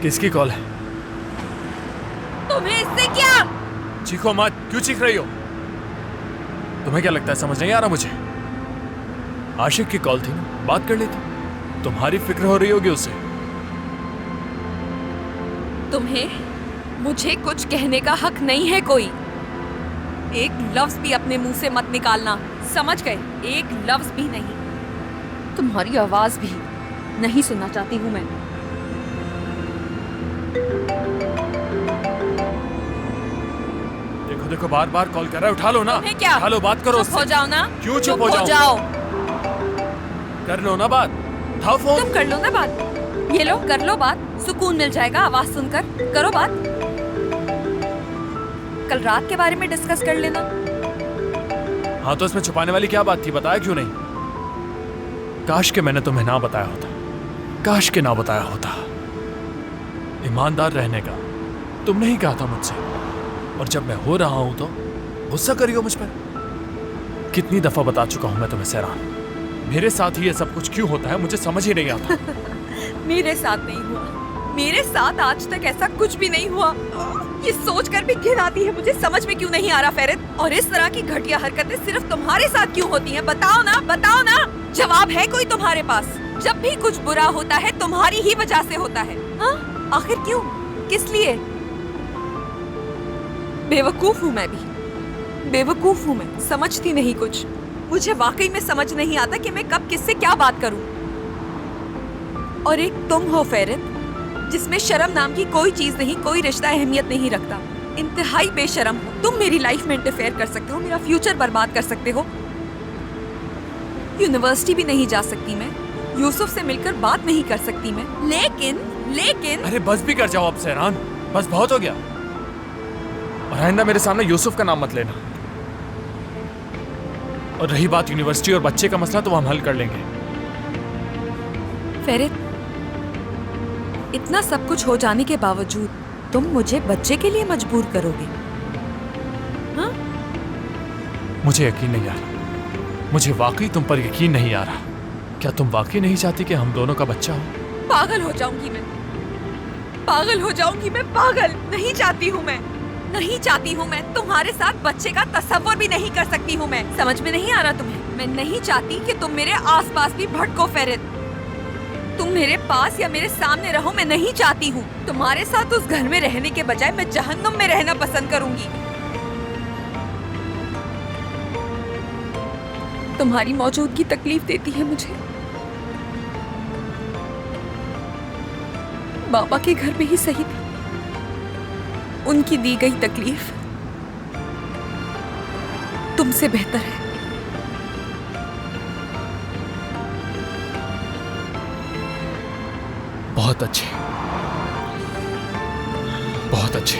किसकी कॉल है? तुम्हें इससे क्या? चीखो मत, क्यों चीख रही हो? तुम्हें क्या लगता है समझ नहीं आ रहा मुझे? आशिक की कॉल थी ना, बात कर लेती। तुम्हारी फिक्र हो रही होगी उससे। तुम्हें मुझे कुछ कहने का हक नहीं है कोई। एक लफ्ज भी अपने मुंह से मत निकालना, समझ गए? एक लफ्ज भी नहीं। तुम्हारी आवाज भी नहीं सुनना चाहती हूँ मैं। देखो देखो, बार बार कॉल कर रहा है, उठा लो ना। तुम्हें क्या? उठा लो, बात करो चुप हो जाओ ना। क्यों चुप हो जाओ? कर लो ना बात, उठाओ फोन। तुम कर लो ना बात। ये लो, कर लो बात, सुकून मिल जाएगा आवाज सुनकर। करो बात। कल रात के बारे में डिस्कस कर लेना। हाँ, तो इसमें छुपाने वाली क्या बात थी? बताया क्यों नहीं? काश के मैंने तुम्हें ना बताया होता, काश के ना बताया होता। ईमानदार रहने का तुमने ही कहा था मुझसे, और जब मैं हो रहा हूं तो गुस्सा करियो मुझ पर। कितनी दफा बता चुका हूं मैं तुम्हें सहरान, मेरे साथ ही ये सब कुछ क्यों होता है मुझे समझ ही नहीं आता। मेरे साथ नहीं हुआ, मेरे साथ आज तक ऐसा कुछ भी नहीं हुआ। ये सोचकर भी घिन आती है मुझे, समझ में क्यों नहीं आ रहा फेरित? और इस तरह की घटिया हरकतें सिर्फ तुम्हारे साथ क्यों होती हैं? बताओ ना, बताओ ना। जवाब है कोई तुम्हारे पास? जब भी कुछ बुरा होता है तुम्हारी ही वजह से होता है। हाँ, आखिर क्यों? किस लिए? बेवकूफ हूँ मैं भी, बेवकूफ हूँ मैं, समझती नहीं कुछ। मुझे वाकई में समझ नहीं आता कि मैं कब किससे क्या बात करूं। और एक तुम हो फेरित, जिसमें शर्म नाम की कोई चीज नहीं, कोई रिश्ता अहमियत नहीं रखता। इंतहाई बेशर्म हो तुम। मेरी लाइफ में इंटरफेयर कर सकते हो, मेरा फ्यूचर बर्बाद कर सकते हो। यूनिवर्सिटी भी नहीं जा सकती मैं, यूसुफ से मिलकर बात नहीं कर सकती मैं, लेकिन अरे बस भी कर जाओ अब सहरान, बस बहुत हो गया। और आइंदा मेरे सामने यूसुफ का नाम मत लेना। और रही बात यूनिवर्सिटी और बच्चे का मसला, तो वो हम हल कर लेंगे। फेरित, इतना सब कुछ हो जाने के बावजूद तुम मुझे बच्चे के लिए मजबूर करोगे? हाँ? मुझे यकीन नहीं आ रहा, मुझे वाकई तुम पर यकीन नहीं आ रहा। क्या तुम वाकई नहीं चाहती कि हम दोनों का बच्चा हो? पागल हो जाऊंगी मैं, पागल हो जाऊंगी मैं, पागल। नहीं चाहती हूँ मैं, नहीं चाहती हूँ मैं। तुम्हारे साथ बच्चे का तसव्वुर भी नहीं कर सकती हूँ मैं। समझ में नहीं आ रहा तुम्हें? मैं नहीं चाहती कि तुम मेरे आसपास भी भटको फेरित। तुम मेरे पास या मेरे सामने रहो, मैं नहीं चाहती हूँ। तुम्हारे साथ उस घर में रहने के बजाय मैं जहन्नुम में रहना पसंद करूंगी। तुम्हारी मौजूदगी तकलीफ देती है मुझे। बाबा के घर में ही सही थी, उनकी दी गई तकलीफ तुमसे बेहतर है। बहुत अच्छे, बहुत अच्छे।